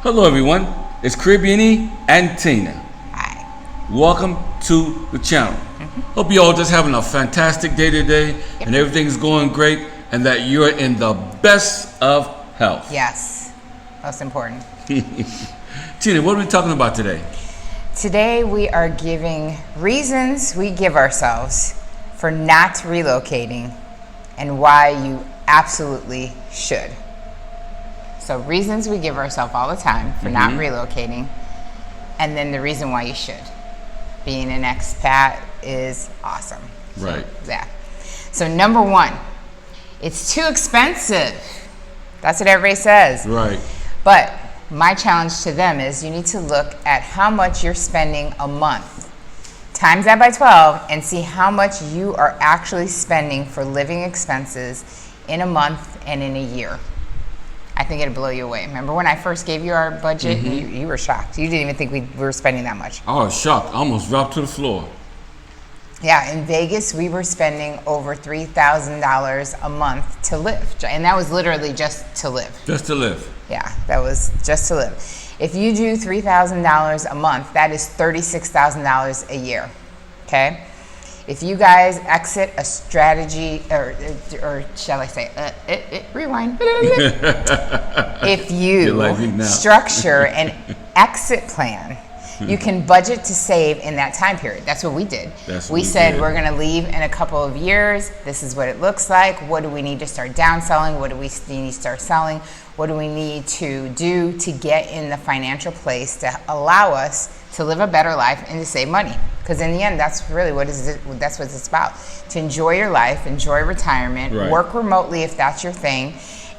Hello everyone, it's Caribbean and Tina. Hi. Welcome to the channel. Hope you all just having a fantastic day today and everything's going great and that you're in the best of health. Yes, most important. Tina, what are we talking about today? Today we are giving reasons we give ourselves for not relocating and why you absolutely should. So reasons we give ourselves all the time for not relocating, and then the reason why you should. Being an expat is awesome. Right. Yeah. So number one, it's too expensive. That's what everybody says. Right. But my challenge to them is you need to look at how much you're spending a month. Times that by 12 and see how much you are actually spending for living expenses in a month and in a year. I think it'll blow you away. Remember when I first gave you our budget? You were shocked. You didn't even think we were spending that much. I was shocked. I almost dropped to the floor. Yeah, in Vegas, we were spending over $3,000 a month to live. And that was literally just to live. Just to live. Yeah, that was just to live. If you do $3,000 a month, that is $36,000 a year, okay? If you guys exit a strategy, or shall I say, rewind. If you structure an exit plan, you can budget to save in that time period. That's what we did. We said we're going to leave in a couple of years. This is what it looks like. What do we need to start downselling? What do we need to start selling? What do we need to do to get in the financial place to allow us to live a better life and to save money? Because in the end, that's really that's what it's about. To enjoy your life, enjoy retirement, work remotely if that's your thing,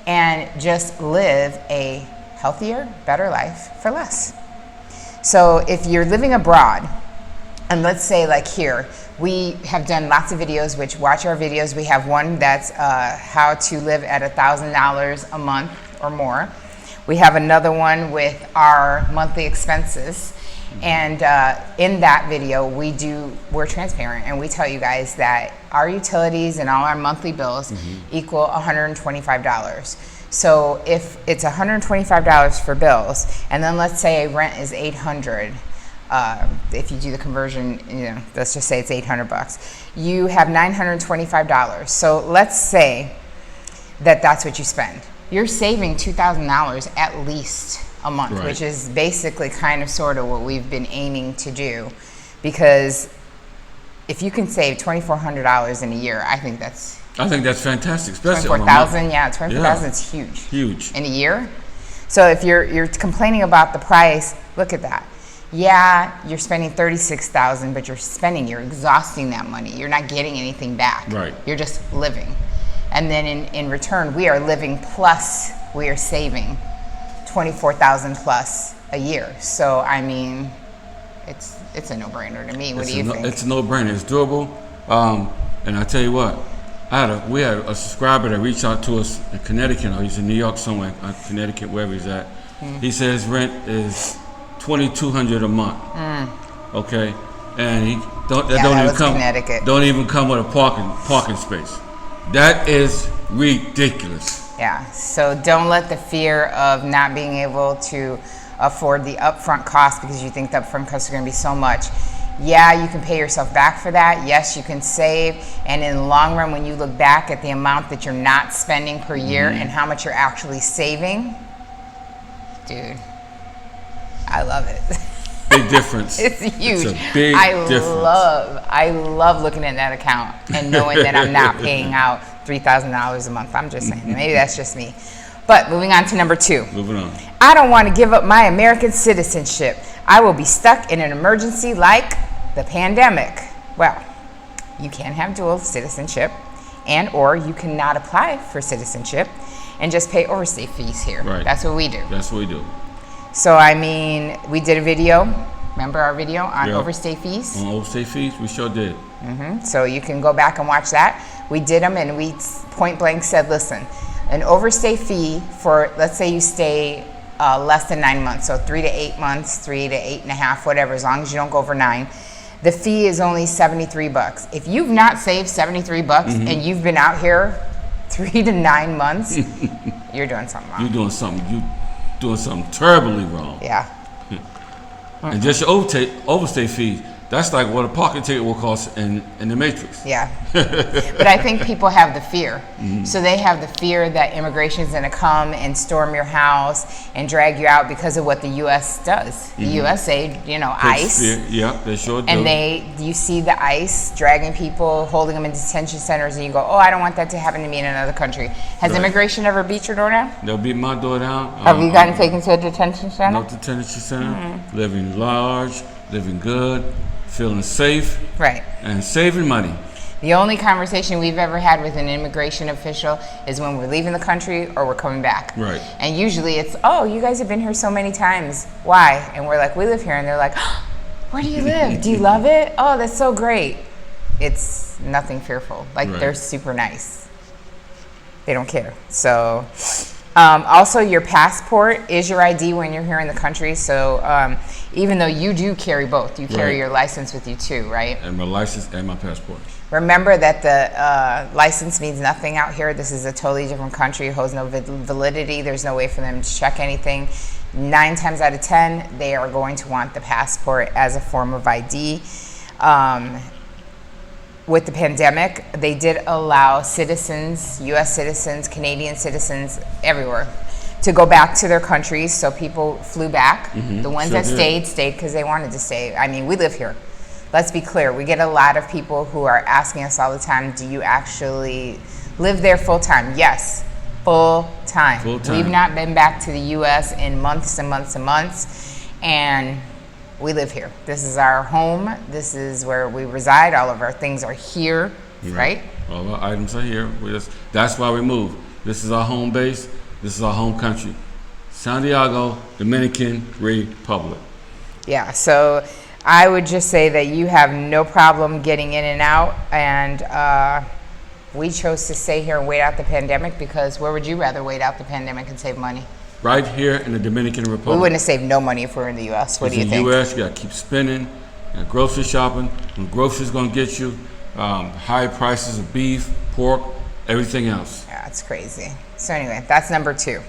and just live a healthier, better life for less. So if you're living abroad, and let's say like here, we have done lots of videos, which watch our videos. We have one that's how to live at $1,000 a month or more. We have another one with our monthly expenses. And in that video, we're transparent and we tell you guys that our utilities and all our monthly bills equal $125. So if it's $125 for bills, and then let's say rent is $800, if you do the conversion, let's just say it's $800, you have $925. So let's say that that's what you spend. You're saving $2,000 at least a month, which is basically kind of sort of what we've been aiming to do, because if you can save $2,400 in a year, I think that's fantastic. Especially $24,000, yeah, $24,000 is huge. Huge. In a year. So if you're complaining about the price, look at that. Yeah, you're spending $36,000, but you're exhausting that money. You're not getting anything back. Right. You're just living. And then in return, we are living plus we are saving $24,000 plus a year. So I mean, it's a no-brainer to me. What do you think? It's a no-brainer. It's doable. And I tell you what, we had a subscriber that reached out to us in Connecticut, or he's in New York somewhere, Connecticut, wherever he's at. He says rent is $2,200 a month. Okay, and he don't even come with a parking space. That is ridiculous. Yeah. So don't let the fear of not being able to afford the upfront cost, because you think the upfront costs are going to be so much. Yeah, you can pay yourself back for that. Yes, you can save. And in the long run, when you look back at the amount that you're not spending per year and how much you're actually saving, dude, I love it. Big difference. It's huge. It's a big difference. I love looking at that account and knowing that I'm not paying out $3,000 a month. I'm just saying. Maybe that's just me. But moving on to number two. Moving on. I don't want to give up my American citizenship. I will be stuck in an emergency like the pandemic. Well, you can have dual citizenship, and or you cannot apply for citizenship and just pay overstay fees here. Right. That's what we do. That's what we do. So I mean, we did a video. Remember our video on overstay fees? On overstay fees, we sure did. So you can go back and watch that. We did them, and we point blank said, listen, an overstay fee for, let's say you stay less than 9 months, so 3 to 8 months, 3 to 8.5, whatever, as long as you don't go over 9. The fee is only $73. If you've not saved $73 and you've been out here 3 to 9 months, you're doing something wrong. You're doing something. doing something terribly wrong. Yeah. And just your overstay fee, that's like what a parking ticket will cost in the Matrix. Yeah. But I think people have the fear. So they have the fear that immigration is going to come and storm your house and drag you out because of what the U.S. does. The USA, ICE. Yeah, they sure do. And you see the ICE dragging people, holding them in detention centers, and you go, oh, I don't want that to happen to me in another country. Has immigration ever beat your door down? They'll beat my door down. Have you gotten taken to a detention center? No detention center. Living large, living good, feeling safe, Right. and saving money. The only conversation we've ever had with an immigration official is when we're leaving the country or we're coming back. Right. And usually it's, oh, you guys have been here so many times. Why? And we're like, we live here. And they're like, oh, where do you live? Do you love it? Oh, that's so great. It's nothing fearful. Like, they're super nice. They don't care. So, also, your passport is your ID when you're here in the country. So, even though you do carry both, you carry your license with you too, right? And my license and my passport. Remember that the license means nothing out here. This is a totally different country. It holds no validity. There's no way for them to check anything. 9 times out of 10, they are going to want the passport as a form of ID. With the pandemic, they did allow citizens, U.S. citizens, Canadian citizens, everywhere, to go back to their countries. So people flew back. The ones that stayed because they wanted to stay. I mean, we live here. Let's be clear. We get a lot of people who are asking us all the time, do you actually live there full time? Yes, full time. We've not been back to the U.S. in months and months and months. And we live here. This is our home. This is where we reside. All of our things are here, right? All our items are here. That's why we move. This is our home base. This is our home country. Santiago, Dominican Republic. Yeah, so I would just say that you have no problem getting in and out. And we chose to stay here and wait out the pandemic because where would you rather wait out the pandemic and save money? Right here in the Dominican Republic. We wouldn't have saved no money if we were in the U.S. What do you think? In the U.S., you got to keep spending. You got grocery shopping. When groceries going to get you, high prices of beef, pork, everything else. Yeah, it's crazy. So anyway, that's number 2.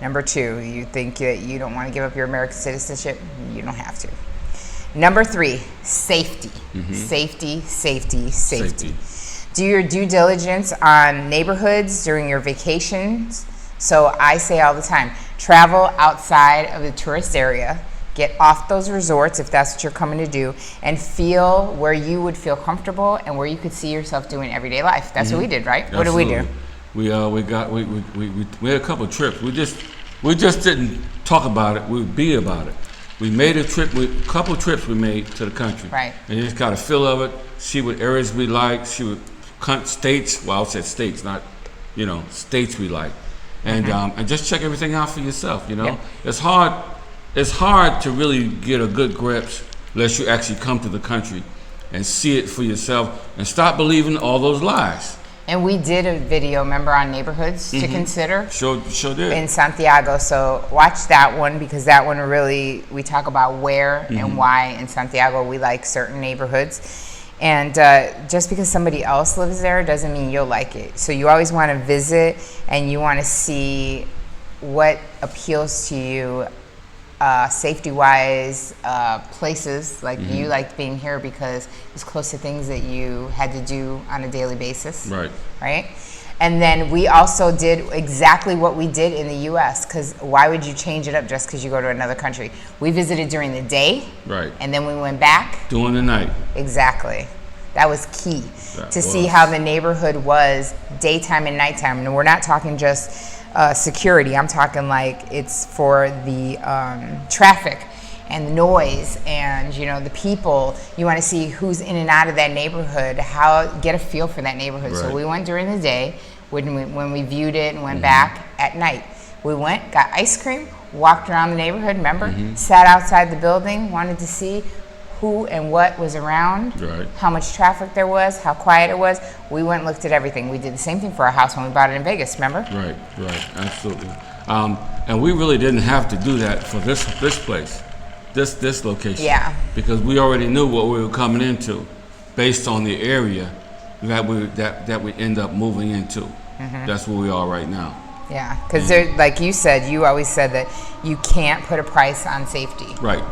Number 2, you think that you don't want to give up your American citizenship? You don't have to. Number 3, safety. Safety. Do your due diligence on neighborhoods during your vacations. So I say all the time, travel outside of the tourist area, get off those resorts if that's what you're coming to do, and feel where you would feel comfortable and where you could see yourself doing everyday life. That's what we did, right? Absolutely. What did we do? We had a couple of trips. We just didn't talk about it. We would be about it. We made a couple of trips we made to the country. Right. And you just got a feel of it, see what areas we like, see what states, well, I said states, not, states we like. And just check everything out for yourself, Yeah. It's hard to really get a good grasp unless you actually come to the country and see it for yourself and stop believing all those lies. And we did a video, remember, on neighborhoods to consider? Sure did. In Santiago. So watch that one because that one really, we talk about where and why in Santiago we like certain neighborhoods. And just because somebody else lives there doesn't mean you'll like it. So you always want to visit and you want to see what appeals to you safety-wise, places. Like you liked being here because it's close to things that you had to do on a daily basis. Right? And then we also did exactly what we did in the U.S. because why would you change it up just because you go to another country? We visited during the day. Right. And then we went back. During the night. Exactly. That was key to see how the neighborhood was daytime and nighttime. And we're not talking just security. I'm talking like it's for the traffic and the noise and the people. You want to see who's in and out of that neighborhood, get a feel for that neighborhood. Right. So we went during the day when we viewed it and went back at night. We went, got ice cream, walked around the neighborhood, remember? Sat outside the building, wanted to see who and what was around, how much traffic there was, how quiet it was. We went and looked at everything. We did the same thing for our house when we bought it in Vegas, remember? Right, absolutely. And we really didn't have to do that for this place, this location. Yeah. Because we already knew what we were coming into based on the area that we end up moving into. That's where we are right now. Yeah, because like you said, you always said that you can't put a price on safety. Right.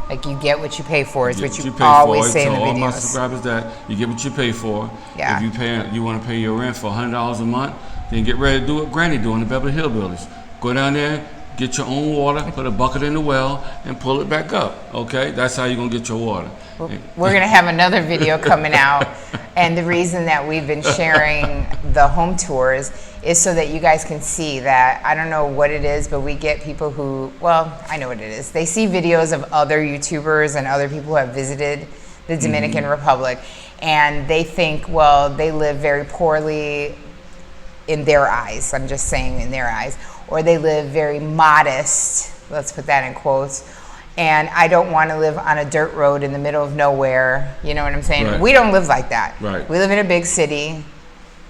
Like you get what you pay for is what you pay always for. say in the So all my videos. subscribers that you get what you pay for. Yeah. If you want to pay your rent for $100 a month, then get ready to do what Granny do in the Beverly Hillbillies. Go down there, get your own water, put a bucket in the well, and pull it back up. Okay, that's how you're gonna get your water. We're going to have another video coming out, and the reason that we've been sharing the home tours is so that you guys can see that, I don't know what it is, but we get people who, well, I know what it is. They see videos of other YouTubers and other people who have visited the Dominican Republic, and they think, well, they live very poorly in their eyes. I'm just saying in their eyes. Or they live very modest, let's put that in quotes, and I don't want to live on a dirt road in the middle of nowhere. You know what I'm saying? Right. We don't live like that. Right. We live in a big city.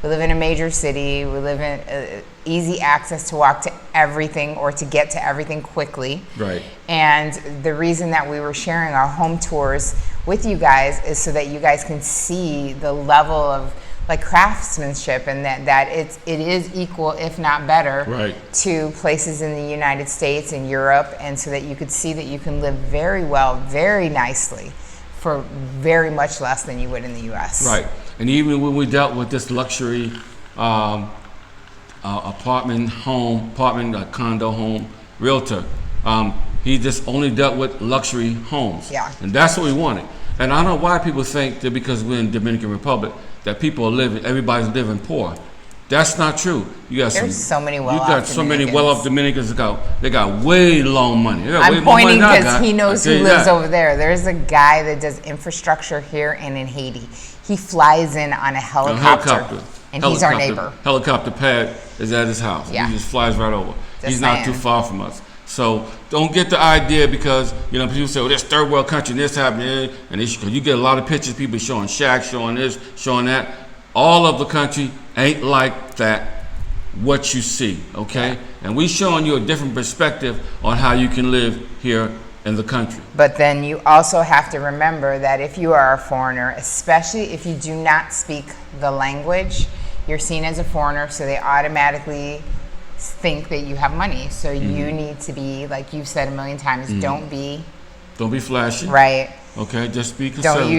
We live in a major city. We live in easy access to walk to everything or to get to everything quickly. Right. And the reason that we were sharing our home tours with you guys is so that you guys can see the level of like craftsmanship, and that it is equal, if not better, Right. to places in the United States and Europe, and so that you could see that you can live very well, very nicely, for very much less than you would in the U.S. Right. And even when we dealt with this luxury condo home realtor, he just only dealt with luxury homes. Yeah. And that's what we wanted. And I don't know why people think that because we're in Dominican Republic that people are living, everybody's living poor. That's not true. There's so many well-off You got so many Dominicans. well-off Dominicans they got way long money. They got way I'm more money pointing than I because got. he knows I who tell you lives that. over there. There's a guy that does infrastructure here and in Haiti. He flies in on a helicopter. And he's our neighbor. Helicopter pad is at his house. Yeah. He just flies right over. Just He's not saying. too far from us. So don't get the idea because people say, "Oh, this third world country, and this happening," and you get a lot of pictures, people showing shacks, showing this, showing that. All of the country ain't like that. What you see, okay? And we showing you a different perspective on how you can live here in the country. But then you also have to remember that if you are a foreigner, especially if you do not speak the language, you're seen as a foreigner, so they automatically think that you have money. So you need to be, like you've said a million times, don't be flashy. right. Okay, just be conservative. Don't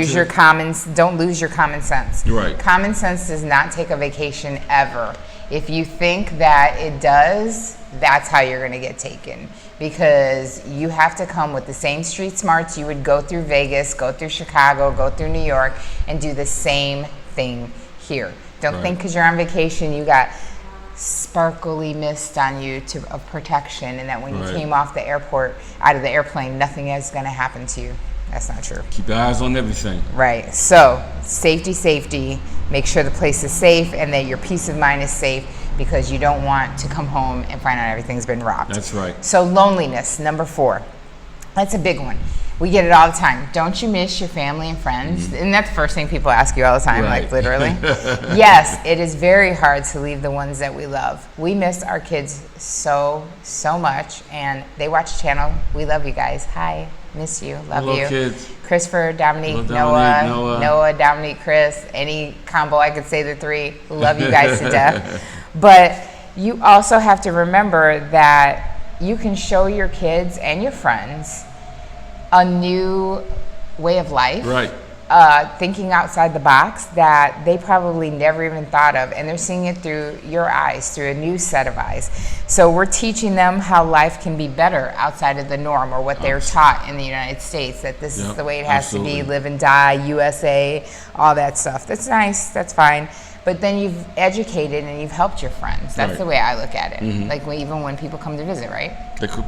lose your common sense. Right. Common sense does not take a vacation ever. If you think that it does, that's how you're going to get taken, because you have to come with the same street smarts you would go through Vegas, go through Chicago, go through New York, and do the same thing here. Don't think because you're on vacation you got sparkly mist on you of protection, and that when you came off the airport, out of the airplane, nothing is going to happen to you. That's not true. Keep your eyes on everything. Right. So safety. Make sure the place is safe and that your peace of mind is safe, because you don't want to come home and find out everything's been robbed. That's right. So loneliness, number 4. That's a big one. We get it all the time. Don't you miss your family and friends? And that's the first thing people ask you all the time, like literally. Yes, it is very hard to leave the ones that we love. We miss our kids so much, and they watch the channel. We love you guys. Hi. Miss you. Love you. Kids. Christopher, Dominique, Hello, Noah, Dominique, Chris. Any combo I could say the 3. Love you guys to death. But you also have to remember that you can show your kids and your friends a new way of life. Right. Thinking outside the box that they probably never even thought of, and they're seeing it through your eyes, through a new set of eyes. So we're teaching them how life can be better outside of the norm, or what they're taught in the United States, that this is the way it has to be, live and die, USA, all that stuff. That's nice, that's fine. But then you've educated and you've helped your friends. That's the way I look at it. Like even when people come to visit, right?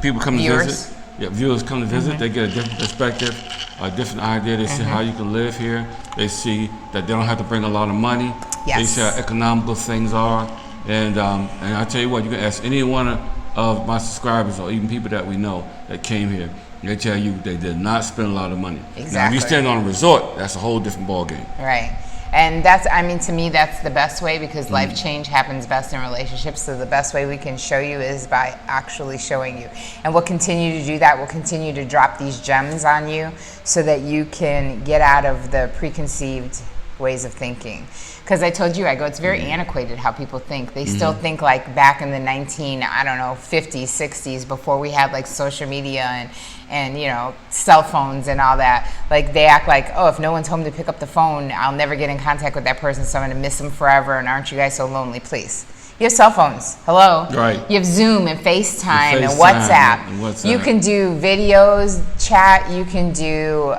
People come Viewers. to visit. Yeah, viewers come to visit. They get a different perspective, a different idea. They see how you can live here. They see that they don't have to bring a lot of money. Yes. They see how economical things are. And I tell you what, you can ask any one of my subscribers, or even people that we know that came here. They tell you they did not spend a lot of money. Exactly. Now, if you stand on a resort, that's a whole different ballgame. Right. And that's, I mean, to me, that's the best way, because life change happens best in relationships. So the best way we can show you is by actually showing you. And we'll continue to do that. We'll continue to drop these gems on you so that you can get out of the preconceived ways of thinking. Because I told you, it's very antiquated how people think. They still think like back in the 50s, 60s, before we had like social media and you know, cell phones and all that. Like they act like, oh, if no one's home to pick up the phone, I'll never get in contact with that person, so I'm gonna miss them forever, and aren't you guys so lonely? Please. You have cell phones. Hello? Right. You have Zoom and FaceTime and WhatsApp. You can do videos, chat, you can do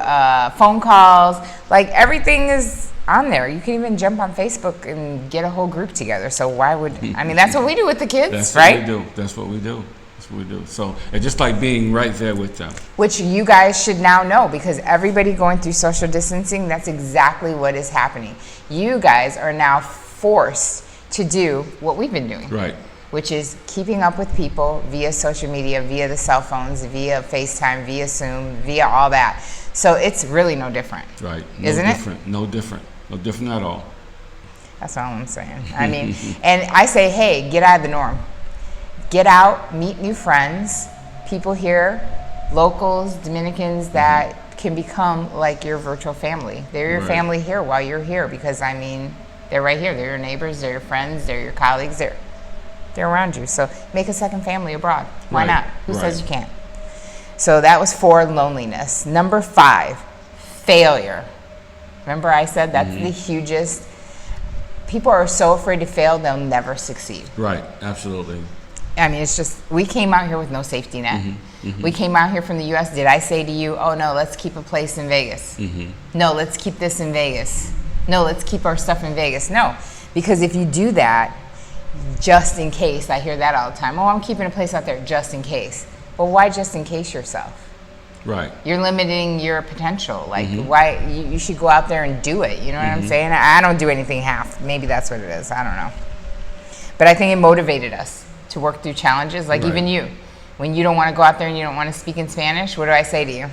phone calls. Like everything is on there. You can even jump on Facebook and get a whole group together. So why would, I mean, that's what we do with the kids, right? That's what we do. That's what we do. So it's just like being right there with them. Which you guys should now know, because everybody going through social distancing, that's exactly what is happening. You guys are now forced to do what we've been doing. Right. Which is keeping up with people via social media, via the cell phones, via FaceTime, via Zoom, via all that. So it's really no different. Right. Isn't it? No different. No different at all. That's all I'm saying. I mean, and I say, hey, get out of the norm. Get out, meet new friends, people here, locals, Dominicans that can become like your virtual family. They're your family here while you're here, because I mean, they're right here. They're your neighbors, they're your friends, they're your colleagues, they're around you. So make a second family abroad. Why not? Who says you can't? So that was 4, loneliness. Number 5, failure. Remember I said that's the hugest. People are so afraid to fail, they'll never succeed. Right, absolutely. I mean, it's just, we came out here with no safety net. We came out here from the U.S. Did I say to you, oh no, let's keep a place in Vegas? No, let's keep this in Vegas. No, let's keep our stuff in Vegas. No, because if you do that, just in case, I hear that all the time. Oh, I'm keeping a place out there just in case. Well, why just in case yourself? Right. You're limiting your potential. Like, why, you should go out there and do it. You know what I'm saying? I don't do anything half. Maybe that's what it is. I don't know. But I think it motivated us to work through challenges. Like even you, when you don't want to go out there and you don't want to speak in Spanish, what do I say to you?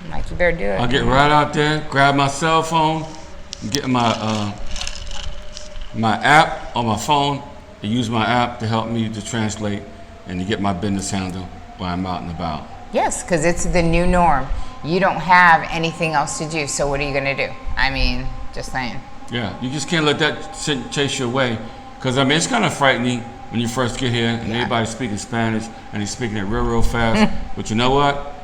I'm like, you better do it. I'll get right out there, grab my cell phone, get my my app on my phone, and use my app to help me to translate and to get my business handled while I'm out and about. Yes, because it's the new norm. You don't have anything else to do, so what are you going to do? I mean, just saying. Yeah, you just can't let that chase you away. Because, I mean, it's kind of frightening when you first get here and everybody's speaking Spanish and he's speaking it real fast. But you know what?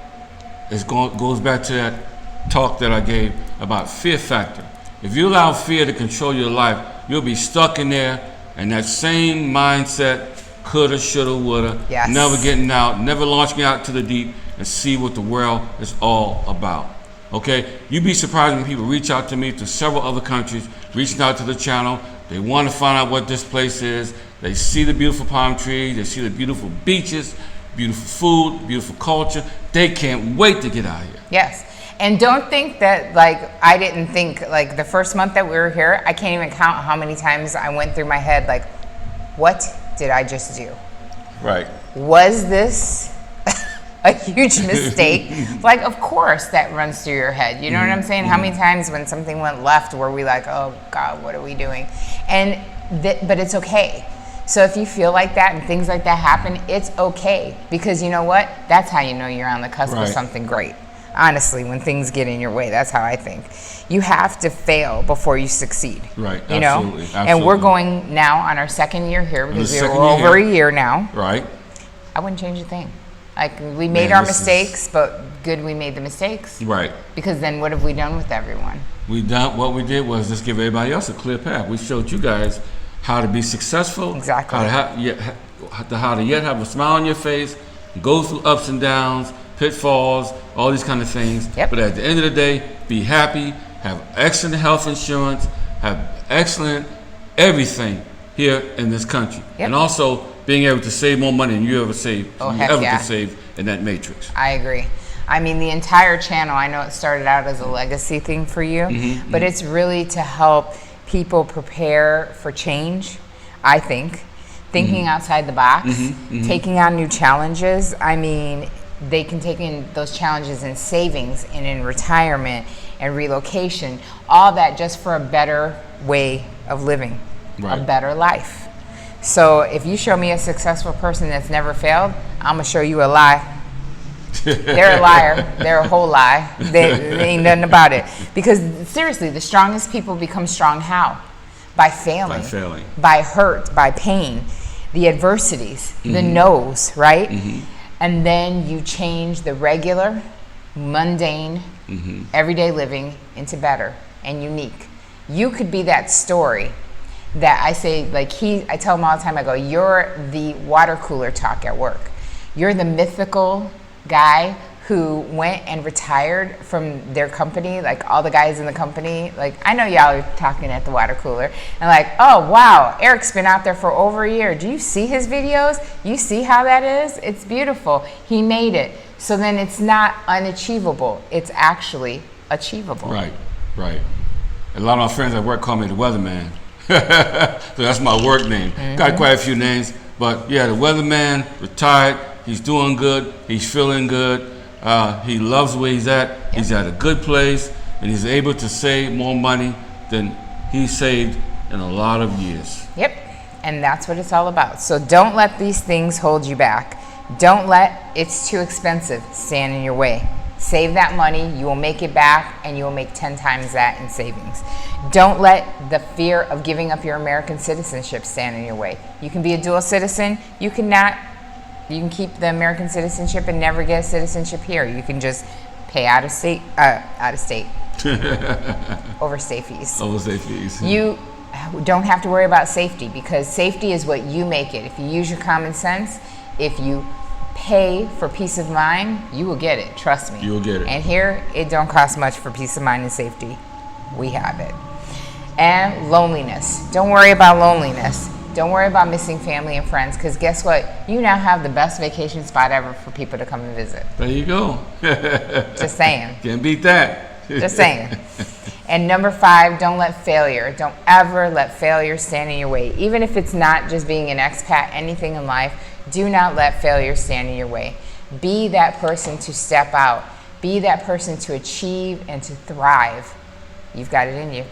It goes back to that talk that I gave about fear factor. If you allow fear to control your life, you'll be stuck in there, and that same mindset, coulda, shoulda, woulda, never getting out, never launching out to the deep and see what the world is all about. Okay? You'd be surprised when people reach out to me to several other countries, reaching out to the channel. They want to find out what this place is. They see the beautiful palm trees. They see the beautiful beaches, beautiful food, beautiful culture. They can't wait to get out here. Yes. And don't think that, like, I didn't think, like, the first month that we were here, I can't even count how many times I went through my head, like, what did I just do? Right. Was this a huge mistake? Like, of course that runs through your head. You know what I'm saying? How many times when something went left were we like, oh, God, what are we doing? And but it's okay. So if you feel like that and things like that happen, it's okay. Because you know what? That's how you know you're on the cusp of something great. Honestly, when things get in your way, that's how I think. You have to fail before you succeed. Right, you know? absolutely. And we're going now on our second year here because we're over a year now. Right. I wouldn't change a thing. Like, we made our mistakes, but good we made the mistakes. Right. Because then what have we done with everyone? What we did was just give everybody else a clear path. We showed you guys how to be successful. Exactly. How to yet have a smile on your face, go through ups and downs, pitfalls, all these kind of things. Yep. But at the end of the day, be happy, have excellent health insurance, have excellent everything here in this country. Yep. And also being able to save more money than you ever save, could save in that matrix. I agree. I mean, the entire channel, I know it started out as a legacy thing for you, but it's really to help people prepare for change, I think. Thinking outside the box, taking on new challenges. I mean, they can take in those challenges in savings and in retirement and relocation, all that just for a better way of living, a better life. So if you show me a successful person that's never failed, I'm gonna show you a lie. They're a liar. They're a whole lie. They ain't nothing about it. Because seriously, the strongest people become strong how? By failing. By failing. By hurt, by pain, the adversities, the no's, right? And then you change the regular, mundane, everyday living into better and unique. You could be that story that I say, like I tell him all the time, I go, you're the water cooler talk at work. You're the mythical guy who went and retired from their company, like all the guys in the company. Like, I know y'all are talking at the water cooler and like, oh wow, Eric's been out there for over a year. Do you see his videos? You see how that is? It's beautiful. He made it. So then it's not unachievable. It's actually achievable. Right, right. A lot of my friends at work call me the weatherman. So that's my work name. Got quite a few names, but yeah, the weatherman, retired. He's doing good. He's feeling good. He loves where he's at. Yep. He's at a good place, and he's able to save more money than he saved in a lot of years. Yep, and that's what it's all about. So don't let these things hold you back. Don't let it's too expensive stand in your way. Save that money. You will make it back, and you will make 10 times that in savings. Don't let the fear of giving up your American citizenship stand in your way. You can be a dual citizen. You can keep the American citizenship and never get citizenship here. You can just pay out of state, overstay fees. Overstay fees. You don't have to worry about safety because safety is what you make it. If you use your common sense, if you pay for peace of mind, you will get it. Trust me. You will get it. And here, it don't cost much for peace of mind and safety. We have it. And loneliness. Don't worry about loneliness. Don't worry about missing family and friends because guess what? You now have the best vacation spot ever for people to come and visit. There you go. Just saying. Can't beat that. Just saying. And number 5, don't ever let failure stand in your way. Even if it's not just being an expat, anything in life, do not let failure stand in your way. Be that person to step out. Be that person to achieve and to thrive. You've got it in you.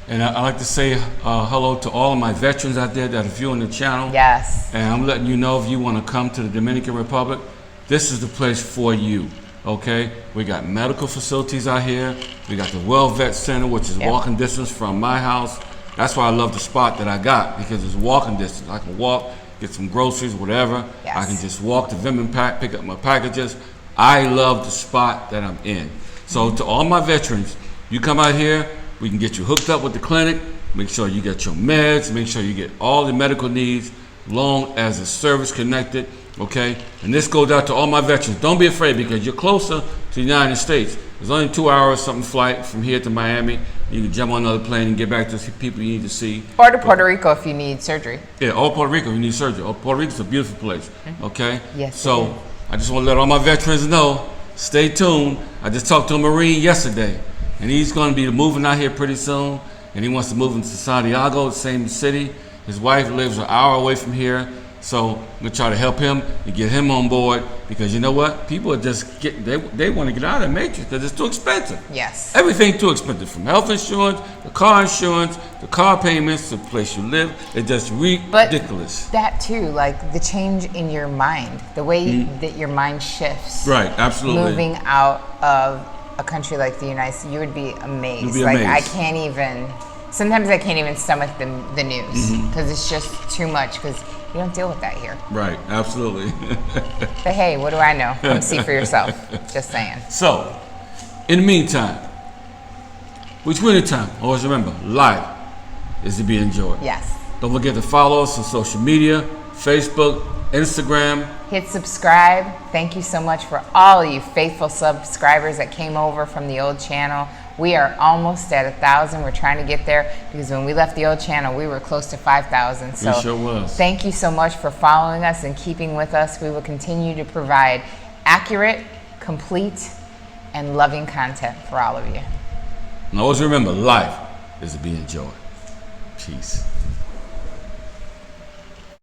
And I'd like to say hello to all of my veterans out there that are viewing the channel. Yes. And I'm letting you know if you want to come to the Dominican Republic, this is the place for you. Okay? We got medical facilities out here. We got the Well Vet Center, which is walking distance from my house. That's why I love the spot that I got because it's walking distance. I can walk, get some groceries, whatever. Yes. I can just walk to Venmo Pack, pick up my packages. I love the spot that I'm in. So to all my veterans, you come out here, we can get you hooked up with the clinic, make sure you get your meds, make sure you get all the medical needs, long as it's service connected, okay? And this goes out to all my veterans. Don't be afraid because you're closer to the United States. There's only 2 hours something flight from here to Miami. You can jump on another plane and get back to the people you need to see. Or to Puerto Rico if you need surgery. Yeah, or Puerto Rico if you need surgery. Puerto Rico's a beautiful place, okay? Yes, So I just want to let all my veterans know, stay tuned. I just talked to a Marine yesterday. And he's going to be moving out here pretty soon. And he wants to move into Santiago, the same city. His wife lives an hour away from here. So I'm going to try to help him and get him on board. Because you know what? People are just they want to get out of the matrix because it's too expensive. Yes. Everything too expensive. From health insurance, the car payments, the place you live. It's just ridiculous. But that too, like the change in your mind, the way that your mind shifts. Right, absolutely. Moving out of a country like the United States, you would be amazed. You'd be like amazed. Sometimes I can't even stomach the news because it's just too much because you don't deal with that here. Right, absolutely. But hey, what do I know? Come see for yourself. Just saying. So, in the meantime, which winter time, always remember, life is to be enjoyed. Yes. Don't forget to follow us on social media, Facebook, Instagram. Hit subscribe. Thank you so much for all you faithful subscribers that came over from the old channel. We are almost at 1,000. We're trying to get there because when we left the old channel, we were close to 5,000. So we sure was. Thank you so much for following us and keeping with us. We will continue to provide accurate, complete, and loving content for all of you. And always remember, life is to be enjoyed. Peace.